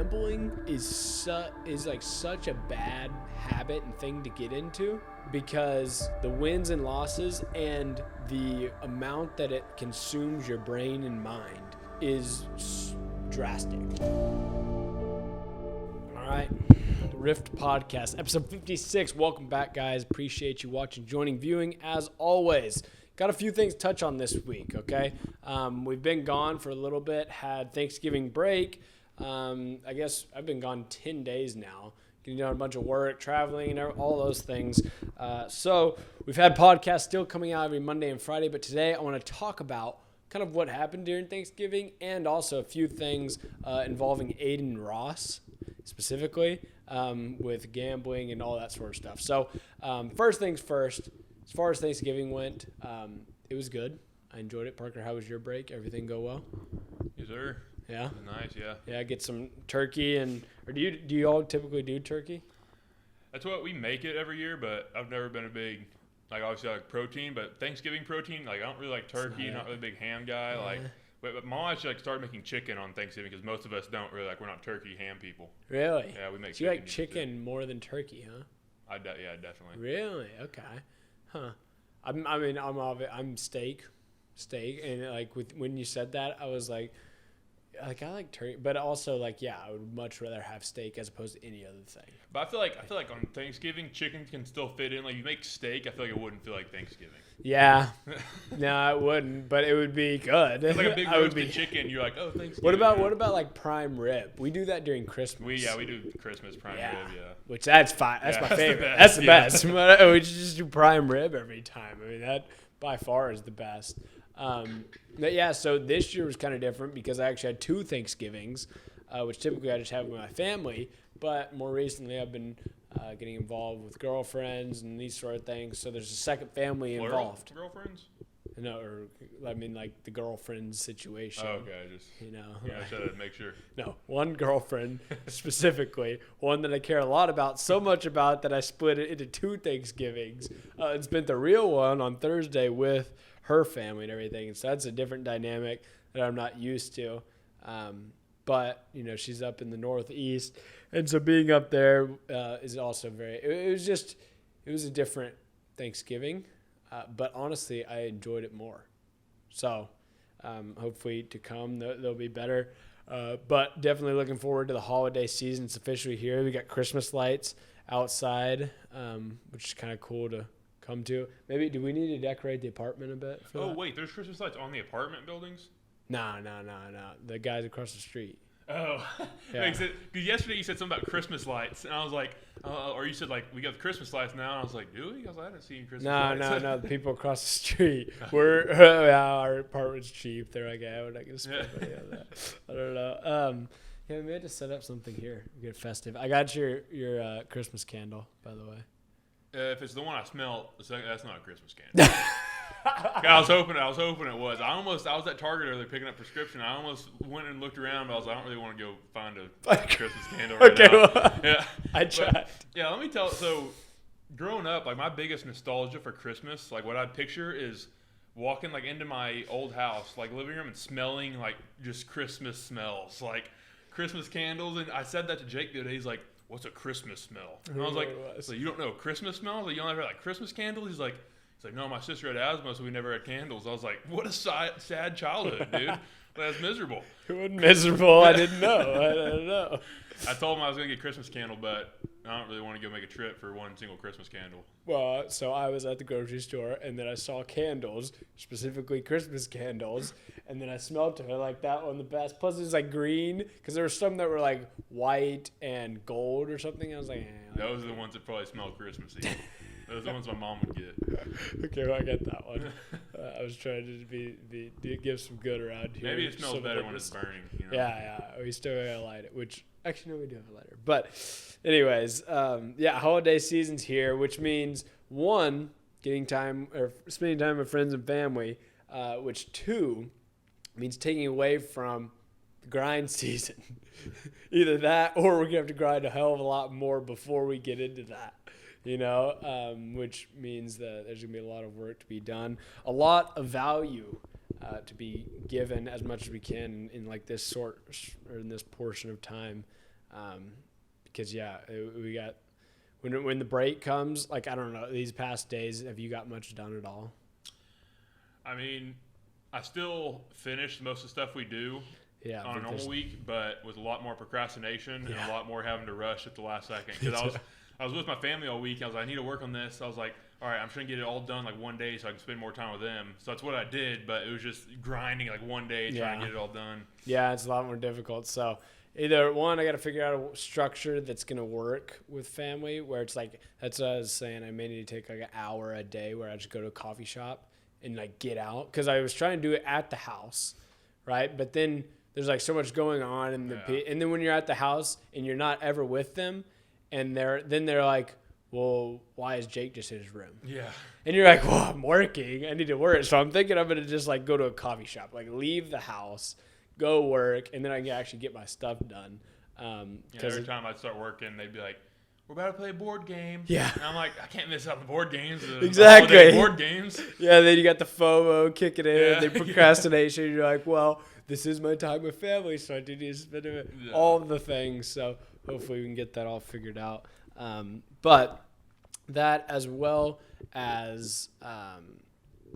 gambling is like such a bad habit and thing to get into because the wins and losses and the amount that it consumes your brain and mind is drastic. All right. Rift Podcast, episode 56. Welcome back, guys. Appreciate you watching, joining, viewing, as always. Got a few things to touch on this week, okay? We've been gone for a little bit, had Thanksgiving break. I guess I've been gone 10 days now, getting done a bunch of work, traveling, and all those things. So we've had podcasts still coming out every Monday and Friday, but today I want to talk about kind of what happened during Thanksgiving and also a few things involving Adin and Ross specifically with gambling and all that sort of stuff. So first things first, as far as Thanksgiving went, it was good. I enjoyed it. Parker, how was your break? Everything go well? Yes, sir. Yeah? It was nice, yeah. Yeah, get some turkey or do you all typically do turkey? That's what we make it every year, but I've never been a big, like obviously I like protein, but Thanksgiving protein, like I don't really like turkey, not really a big ham guy. Yeah. Like, but mom actually like started making chicken on Thanksgiving because most of us don't really like, we're not turkey ham people. Really? Yeah, we make so chicken. You like chicken more than turkey, huh? Yeah, definitely. Really? Okay. Huh. I'm steak, and like when you said that, I was like I like turkey, but also like I would much rather have steak as opposed to any other thing. But I feel like on Thanksgiving, chicken can still fit in. Like you make steak, I feel like it wouldn't feel like Thanksgiving. Yeah, no, it wouldn't, but it would be good. It's like a big roasted chicken. You're like, oh, Thanksgiving. What about like prime rib? We do that during Christmas. We do Christmas prime rib. Yeah, which that's fine. That's my favorite. That's the best. We just do prime rib every time. I mean that by far is the best. But yeah, so this year was kind of different because I actually had 2 Thanksgivings, which typically I just have with my family. But more recently, I've been getting involved with girlfriends and these sort of things. So there's a second family involved. Girlfriends? No, like the girlfriend situation. Oh, okay, I just had to make sure. No, one girlfriend specifically, one that I care a lot about, so much about that I split it into 2 Thanksgivings and spent the real one on Thursday with her family and everything. And so that's a different dynamic that I'm not used to. But, she's up in the Northeast. And so being up there is also it was a different Thanksgiving. But honestly, I enjoyed it more. So hopefully to come, they'll be better. But definitely looking forward to the holiday season. It's officially here. We got Christmas lights outside, which is kind of cool to come to. Maybe, do we need to decorate the apartment a bit for that? Wait, there's Christmas lights on the apartment buildings? No. The guys across the street. Oh, yeah. Because yesterday you said something about Christmas lights, and I was like, or you said like we got the Christmas lights now, and I was like, do we? Because I haven't seen Christmas lights. No, the people across the street. Our apartment's cheap. They're like, we're not gonna spend money on that. I don't know. We may have to set up something here. Get festive. I got your Christmas candle, by the way. If it's the one I smell, that's not a Christmas candle. I was hoping it was. I was at Target earlier picking up prescription. I almost went and looked around, but I was like, I don't really want to go find a Christmas candle right now. Well, yeah, I tried. But, yeah, let me tell. So, growing up, like my biggest nostalgia for Christmas, like what I'd picture is walking like into my old house, like living room, and smelling like just Christmas smells, like Christmas candles. And I said that to Jake the other day. He's like, "What's a Christmas smell?" And I was like, "So you don't know Christmas smells? Like you don't ever had like Christmas candles?" He's like, no, my sister had asthma, so we never had candles. I was like, what a sad childhood, dude. That's miserable. It wasn't miserable. I didn't know. I don't know. I told him I was going to get Christmas candle, but I don't really want to go make a trip for one single Christmas candle. Well, so I was at the grocery store, and then I saw candles, specifically Christmas candles, and then I smelled it. I like that one the best. Plus, it was like green, because there were some that were like white and gold or something. I was like, those are the ones that probably smell Christmassy. Those are the ones my mom would get. Okay, well, I get that one. I was trying to give some good around here. Maybe it smells better when it's burning. Yeah. We still gotta light it, which actually no, we do have a lighter. But, anyways, holiday season's here, which means 1, getting time or spending time with friends and family, which 2 means taking away from the grind season. Either that, or we're gonna have to grind a hell of a lot more before we get into that. Which means that there's going to be a lot of work to be done, a lot of value to be given as much as we can in like this in this portion of time Because we got when the break comes. Like, I don't know, these past days, have you got much done at all? I mean, I still finish most of the stuff we do on a normal week, but with a lot more procrastination and a lot more having to rush at the last second. Because I was with my family all week. I was like, I need to work on this. I was like, all right, I'm trying to get it all done like one day so I can spend more time with them. So that's what I did, but it was just grinding like one day trying to get it all done. Yeah, it's a lot more difficult. So either one, I got to figure out a structure that's going to work with family, where it's like, that's what I was saying. I may need to take like an hour a day where I just go to a coffee shop and like get out. Because I was trying to do it at the house, right? But then there's like so much going on, and then when you're at the house and you're not ever with them, and they're like, well, why is Jake just in his room? Yeah. And you're like, well, I'm working. I need to work. So I'm thinking I'm going to just like go to a coffee shop, like leave the house, go work, and then I can actually get my stuff done. Every time I'd start working, they'd be like, we're about to play a board game. Yeah. And I'm like, I can't miss out on the board games. Exactly. The board games. Yeah, then you got the FOMO kicking in, the procrastination. You're like, well, this is my time with family, so I do need to spend it. All the things. So hopefully we can get that all figured out. But that, as well as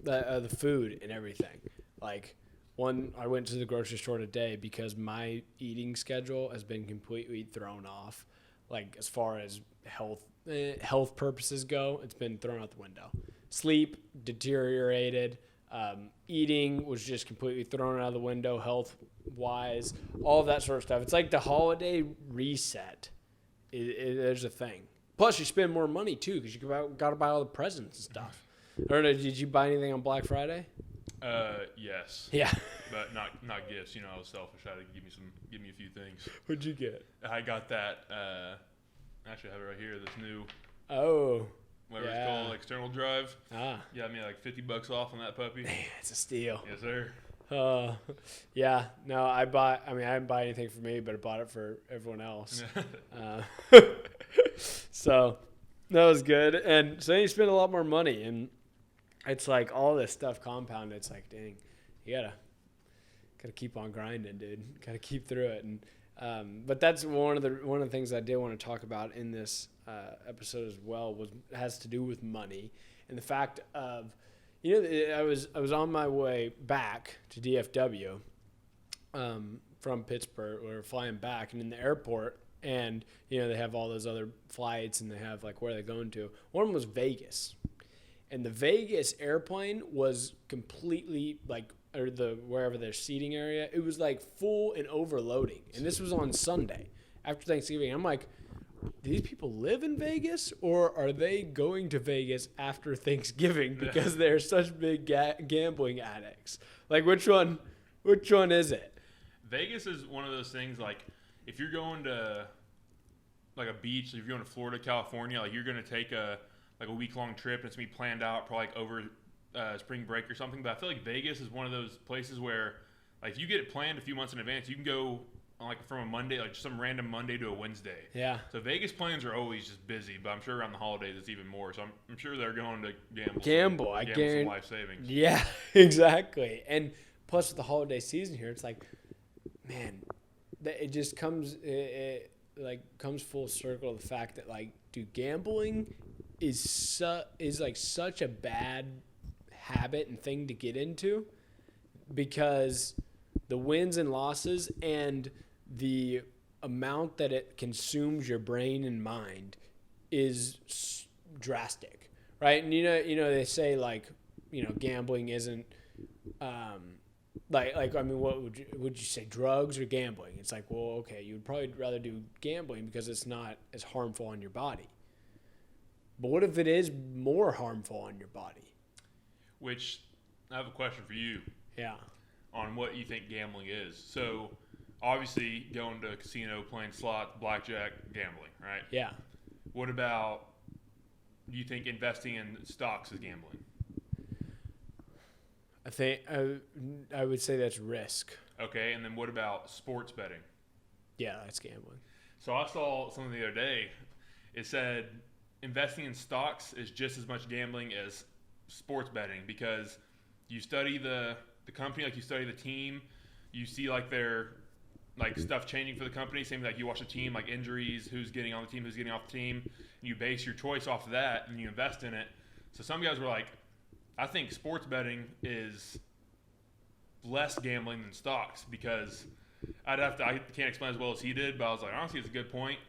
the food and everything. Like, I went to the grocery store today because my eating schedule has been completely thrown off. Like, as far as health purposes go, it's been thrown out the window. Sleep deteriorated. Eating was just completely thrown out of the window, health-wise, all of that sort of stuff. It's like the holiday reset. There's a thing. Plus, you spend more money, too, because you got to buy all the presents and stuff. Or did you buy anything on Black Friday? Yes. Yeah. But not gifts. You know, I was selfish. I had to give me a few things. What'd you get? I got that. Actually, I have it right here. This new. Whatever it's called, external drive. Yeah, I mean, like $50 off on that puppy. Man, it's a steal. Yes, sir. Yeah. No, I didn't buy anything for me, but I bought it for everyone else. So that was good. And so then you spend a lot more money, and it's like all this stuff compounded. It's like, dang, you gotta keep on grinding, dude. Gotta keep through it. And but that's one of the things I did want to talk about in this episode as well has to do with money and the fact of, I was on my way back to DFW from Pittsburgh. We were flying back, and in the airport, and they have all those other flights, and they have like where they're going to. One of them was Vegas, and the Vegas airplane was completely like, or wherever their seating area, it was like full and overloading. And this was on Sunday after Thanksgiving. I'm like, do these people live in Vegas, or are they going to Vegas after Thanksgiving because they're such big gambling addicts? Like, which one is it? Vegas is one of those things, like, if you're going to like a beach, if you're going to Florida, California, like you're going to take a week-long trip, and it's going to be planned out probably like over spring break or something. But I feel like Vegas is one of those places where, like, if you get it planned a few months in advance, you can go on like from a Monday, like some random Monday to a Wednesday. Yeah. So Vegas plans are always just busy, but I'm sure around the holidays it's even more. So I'm sure they're going to gamble. I guarantee. Some life savings. Yeah, exactly. And plus with the holiday season here, it's like, man, it just comes comes full circle to the fact that, like, dude, gambling is like such a bad habit and thing to get into, because the wins and losses and the amount that it consumes your brain and mind is drastic, right? And they say, like, gambling isn't like I mean, what would you say, drugs or gambling? It's like, well, okay, you would probably rather do gambling because it's not as harmful on your body. But what if it is more harmful on your body? Which, I have a question for you. Yeah. On what you think gambling is. So, obviously, going to a casino, playing slots, blackjack, gambling, right? Yeah. What about, do you think investing in stocks is gambling? I think I would say that's risk. Okay, and then what about sports betting? Yeah, that's gambling. So I saw something the other day. It said investing in stocks is just as much gambling as sports betting, because you study the company, like you study the team, you see like their like stuff changing for the company. Same like you watch the team, like injuries, who's getting on the team, who's getting off the team. And you base your choice off of that, and you invest in it. So some guys were like, I think sports betting is less gambling than stocks because I can't explain as well as he did, but I was like, honestly, it's a good point.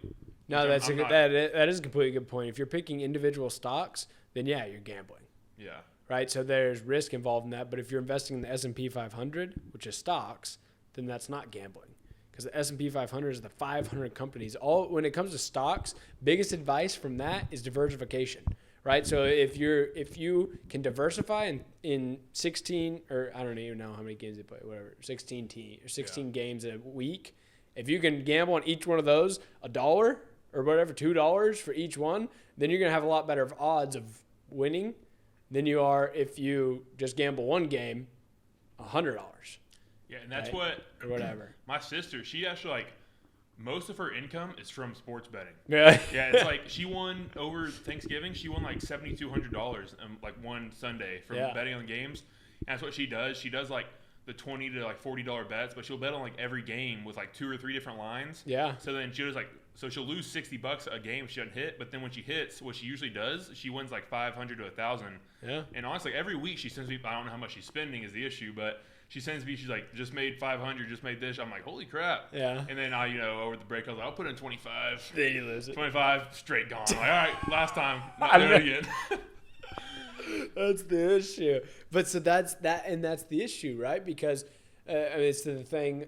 No, that is a completely good point. If you're picking individual stocks, then yeah, you're gambling. Yeah. Right? So there's risk involved in that. But if you're investing in the S&P 500, which is stocks, then that's not gambling. Because the S&P 500 is the 500 companies. When it comes to stocks, biggest advice from that is diversification. Right? So if you can diversify in 16, or I don't even know how many games they play, whatever, 16 games a week, if you can gamble on each one of those $1 or whatever, $2 for each one, then you're going to have a lot better odds of winning than you are if you just gamble one game, $100. Yeah, and that's what or whatever. My sister, she actually like most of her income is from sports betting. Yeah. Yeah, it's like she won over Thanksgiving. She won like $7,200 like one Sunday from betting on games. And that's what she does. She does like the $20 to like $40 bets, but she'll bet on like every game with like 2 or 3 different lines. Yeah. So then she was like, so she'll lose $60 a game if she doesn't hit, but then when she hits, what she usually does, she wins like $500 to $1,000. Yeah. And honestly, every week she sends me, I don't know how much she's spending is the issue, but she sends me, she's like, just made 500, just made this. I'm like, holy crap. Yeah. And then over the break, I was like, I'll put in 25. Then you lose it. 25, straight gone. I'm like, all right, last time, not doing it again. That's the issue. But so that's the issue, right? Because it's the thing.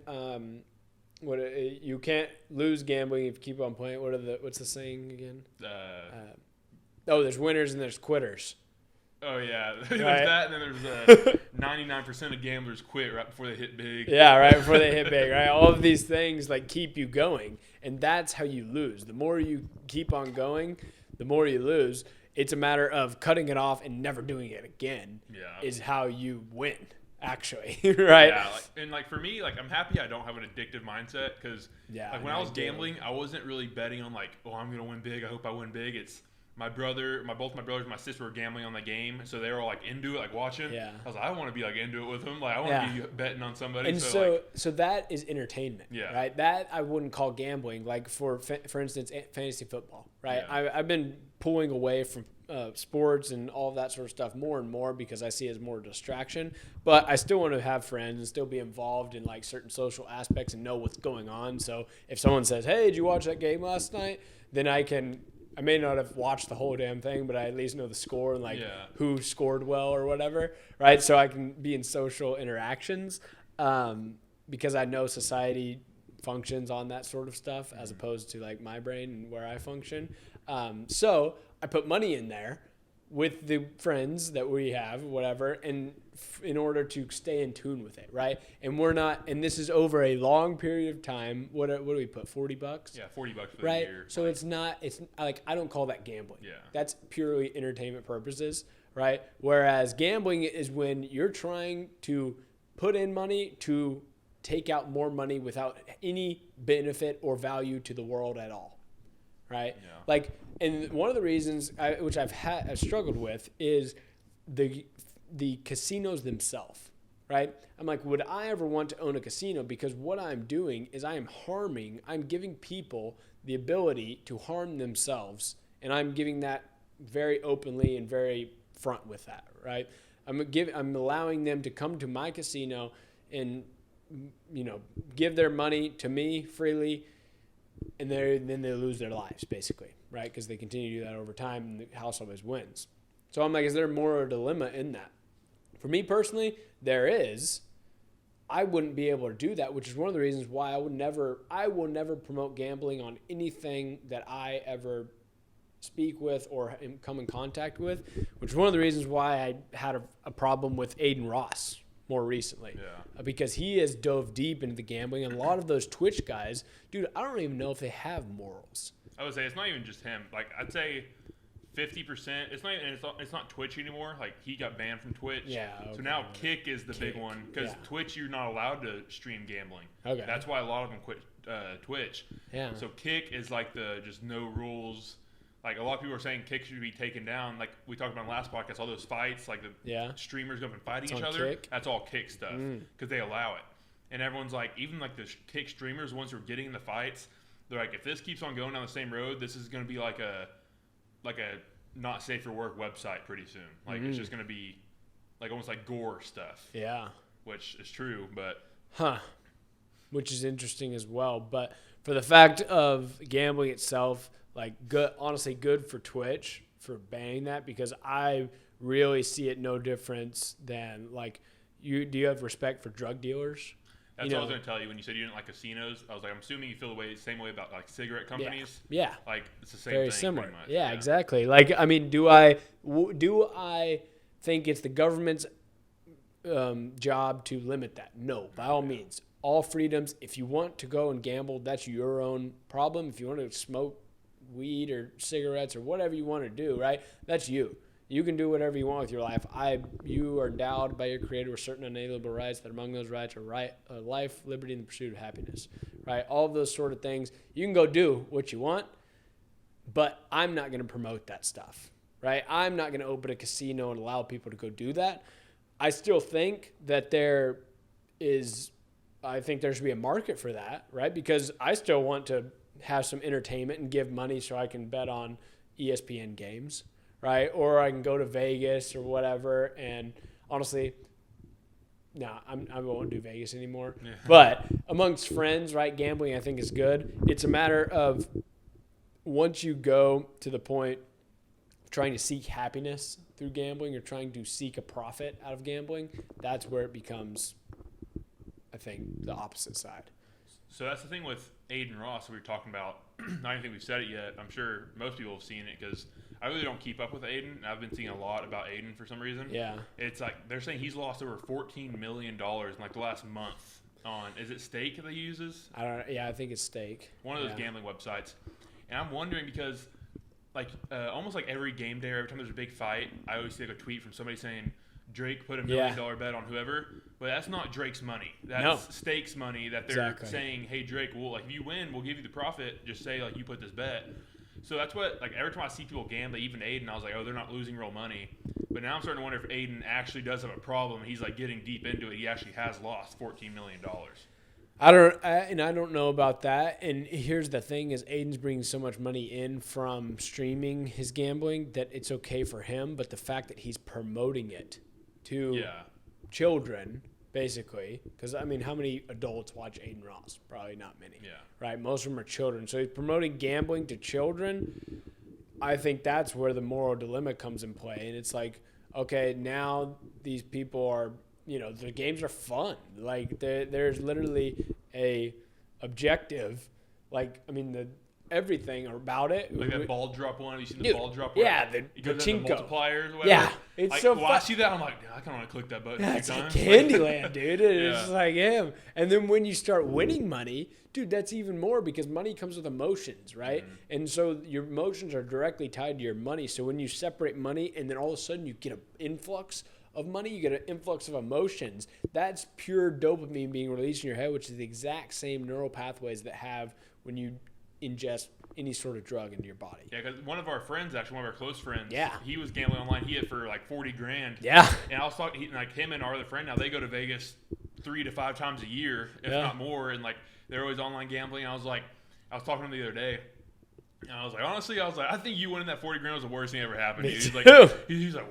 You can't lose gambling if you keep on playing. What's the saying again? There's winners and there's quitters. Oh yeah, there's right? that, and then there's 99% of gamblers quit right before they hit big. Yeah, right before they hit big, right? All of these things like keep you going, and that's how you lose. The more you keep on going, the more you lose. It's a matter of cutting it off and never doing it again. Yeah, is how you win. Actually, right? Yeah, for me, I'm happy I don't have an addictive mindset because when I was gambling, I wasn't really betting on I'm gonna win big. I hope I win big. It's both my brothers and my sister were gambling on the game, so they were all into it, watching. Yeah. I was like, I want to be into it with them. I want to be betting on somebody. And so that is entertainment, right? That I wouldn't call gambling. For instance, fantasy football, right? Yeah. I've been pulling away from sports and all of that sort of stuff more and more because I see it as more distraction. But I still want to have friends and still be involved in certain social aspects and know what's going on. So if someone says, "Hey, did you watch that game last night?" then I may not have watched the whole damn thing, but I at least know the score and who scored well or whatever, right? So I can be in social interactions because I know society functions on that sort of stuff as opposed to my brain and where I function. So I put money in there with the friends that we have, whatever, and in order to stay in tune with it, right? And we're not, and this is over a long period of time. What do we put? $40? Yeah, $40 for the right? year. So it's I don't call that gambling. Yeah. That's purely entertainment purposes, right? Whereas gambling is when you're trying to put in money to take out more money without any benefit or value to the world at all, right? Yeah. And one of the reasons which I've struggled with is the casinos themselves, right? I'm like, would I ever want to own a casino? Because what I'm doing is I'm giving people the ability to harm themselves, and I'm giving that very openly and very front with that, right? I'm allowing them to come to my casino and give their money to me freely, and then they lose their lives basically, right? Because they continue to do that over time, and the house always wins. So I'm like, is there more of a dilemma in that? For me personally, there is. I wouldn't be able to do that, which is one of the reasons why I will never promote gambling on anything that I ever speak with or come in contact with, which is one of the reasons why I had a problem with Adin Ross more recently. Yeah. Because he has dove deep into the gambling, and a lot of those Twitch guys, dude, I don't even know if they have morals. I would say it's not even just him. I'd say 50%. It's not Twitch anymore. He got banned from Twitch. Yeah. Okay. So now Kick is the big one because Twitch, you're not allowed to stream gambling. Okay. That's why a lot of them quit Twitch. Yeah. So Kick is the just no rules. A lot of people are saying Kick should be taken down. We talked about in the last podcast, all those fights, the streamers go up and fight each other. Kick? That's all Kick stuff because they allow it. And everyone's like, even like the kick streamers, the ones who are getting in the fights, they're like, if this keeps on going down the same road, this is going to be like a not safe for work website pretty soon. Like it's just going to be like almost like gore stuff. Yeah. Which is true, but which is interesting as well. But for the fact of gambling itself, like honestly good for Twitch for banning that, because I really see it no difference than like do you have respect for drug dealers? That's what I was going to tell you when you said you didn't like casinos. I was like, I'm assuming you feel the same way about like cigarette companies. Yeah. Like it's the same Very thing. similar. Pretty much. Yeah, exactly. Like, I mean, do I think it's the government's job to limit that? No, by all means. All freedoms. If you want to go and gamble, that's your own problem. If you want to smoke weed or cigarettes or whatever you want to do, right? That's you. You can do whatever you want with your life. You are endowed by your Creator with certain unalienable rights. That among those rights are life, liberty, and the pursuit of happiness. Right? All of those sort of things. You can go do what you want, but I'm not going to promote that stuff. Right? I'm not going to open a casino and allow people to go do that. I still think that there should be a market for that, right? Because I still want to have some entertainment and give money so I can bet on ESPN games. Right? Or I can go to Vegas or whatever. And honestly, no, I won't do Vegas anymore. Yeah. But amongst friends, right, gambling I think is good. It's a matter of once you go to the point of trying to seek happiness through gambling or trying to seek a profit out of gambling, that's where it becomes, I think, the opposite side. So that's the thing with Adin Ross we were talking about. I don't think we've said it yet. I'm sure most people have seen it because I really don't keep up with Adin. I've been seeing a lot about Adin for some reason. Yeah. It's like they're saying he's lost over $14 million in like the last month on, is it Stake that he uses? I think it's Stake. One of those gambling websites. And I'm wondering because like almost like every game day or every time there's a big fight, I always see like a tweet from somebody saying Drake put $1 million bet on whoever, but that's not Drake's money. That's Stake's money that they're saying, hey, Drake, if you win, we'll give you the profit. Just say, like, you put this bet. So that's what, like, every time I see people gamble, even Adin, I was like, oh, they're not losing real money. But now I'm starting to wonder if Adin actually does have a problem. He's, like, getting deep into it. He actually has lost $14 million. I don't know about that. And here's the thing is Adin's bringing so much money in from streaming his gambling that it's okay for him. But the fact that he's promoting it to children, basically, because, I mean, how many adults watch Adin Ross? Probably not many, right? Most of them are children. So he's promoting gambling to children. I think that's where the moral dilemma comes in play. And it's like, okay, now these people are, the games are fun. Like, there's literally a objective. Like, I mean, everything about it. Like that ball drop one. Have you seen the ball drop one? Yeah, the Chinko. The multipliers or whatever. Yeah, it's so fun. I see that, I'm like, I kind of want to click that button. Yeah, it's like Candyland, dude. It's just like him. And then when you start winning money, dude, that's even more because money comes with emotions, right? Mm-hmm. And so your emotions are directly tied to your money. So when you separate money and then all of a sudden you get an influx of money, you get an influx of emotions. That's pure dopamine being released in your head, which is the exact same neural pathways that have when you ingest any sort of drug into your body. Yeah, because one of our friends, actually, one of our close friends, he was gambling online. He hit for like $40,000. Yeah. And I was talking, like him and our other friend, now they go to Vegas 3 to 5 times a year, if not more, and like they're always online gambling. I was talking to him the other day, and I was like, honestly, I think you winning that $40,000 was the worst thing that ever happened. He's like,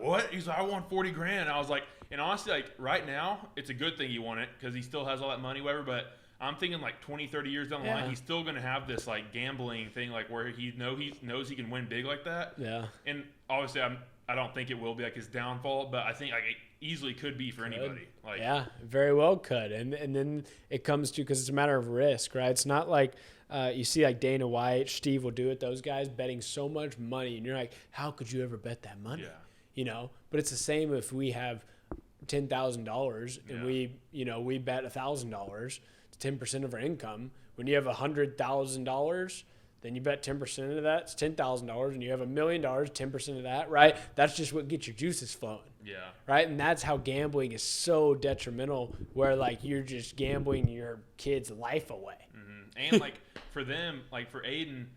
what? He's like, I won $40,000. And I was like, and honestly, like right now, it's a good thing he won it because he still has all that money, whatever, but I'm thinking like 20, 30 years down the line, he's still going to have this like gambling thing, like where he knows he can win big like that. Yeah. And obviously, I don't think it will be like his downfall, but I think like it easily could be for anybody. Like, yeah, very well could. And then it comes to, because it's a matter of risk, right? It's not like you see like Dana White, Steve will do it. Those guys betting so much money, and you're like, how could you ever bet that money? Yeah. But it's the same if we have $10,000 and we bet $1,000. 10% of our income. When you have $100,000, then you bet 10% of that. It's $10,000, and you have $1 million, 10% of that, right? That's just what gets your juices flowing. Yeah. Right, and that's how gambling is so detrimental. Where like you're just gambling your kid's life away. Mm-hmm. And like for them, like for Adin,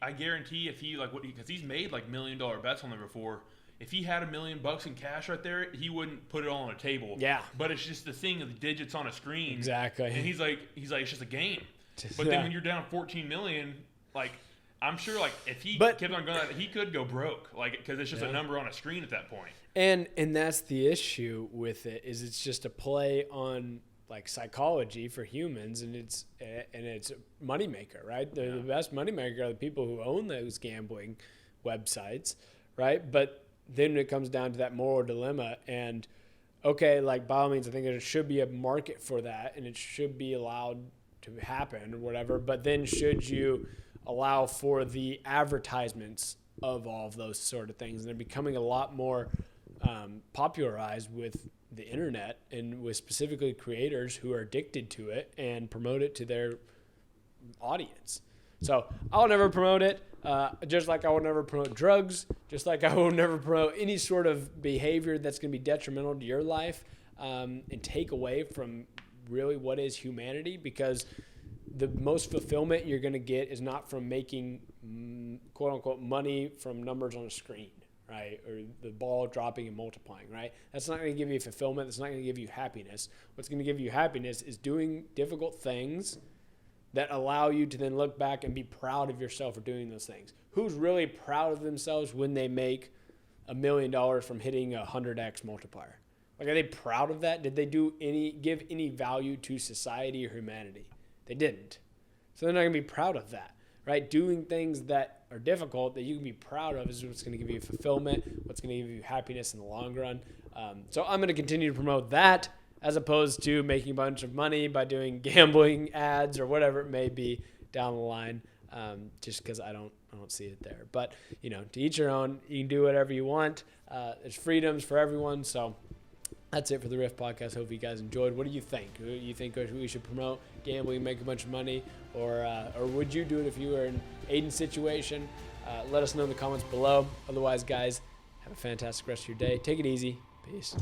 I guarantee if he like because he's made like $1 million bets on there before. if he had $1 million in cash right there, he wouldn't put it all on a table. Yeah. But it's just the thing of the digits on a screen. Exactly. And he's like, it's just a game. But then when you're down 14 million, like, I'm sure, like, if he kept on going, he could go broke, like, because it's just a number on a screen at that point. And that's the issue with it, is it's just a play on like psychology for humans, and it's a moneymaker, right? The best moneymaker are the people who own those gambling websites, right? But then it comes down to that moral dilemma, and okay, like by all means, I think there should be a market for that, and it should be allowed to happen or whatever. But then should you allow for the advertisements of all of those sort of things? And they're becoming a lot more popularized with the internet and with specifically creators who are addicted to it and promote it to their audience. So I'll never promote it, just like I will never promote drugs, just like I will never promote any sort of behavior that's going to be detrimental to your life and take away from really what is humanity, because the most fulfillment you're going to get is not from making quote unquote money from numbers on a screen, right? Or the ball dropping and multiplying, right? That's not going to give you fulfillment. That's not going to give you happiness. What's going to give you happiness is doing difficult things that allow you to then look back and be proud of yourself for doing those things. Who's really proud of themselves when they make $1 million from hitting a 100x multiplier? Like, are they proud of that? Did they give any value to society or humanity? They didn't. So they're not going to be proud of that, right? Doing things that are difficult that you can be proud of is what's going to give you fulfillment, what's going to give you happiness in the long run. So I'm going to continue to promote that as opposed to making a bunch of money by doing gambling ads or whatever it may be down the line, just because I don't see it there. But, to each your own. You can do whatever you want. There's freedoms for everyone. So that's it for the Riff Podcast. Hope you guys enjoyed. What do you think? You think we should promote gambling, make a bunch of money, or would you do it if you were in Adin's situation? Let us know in the comments below. Otherwise, guys, have a fantastic rest of your day. Take it easy. Peace.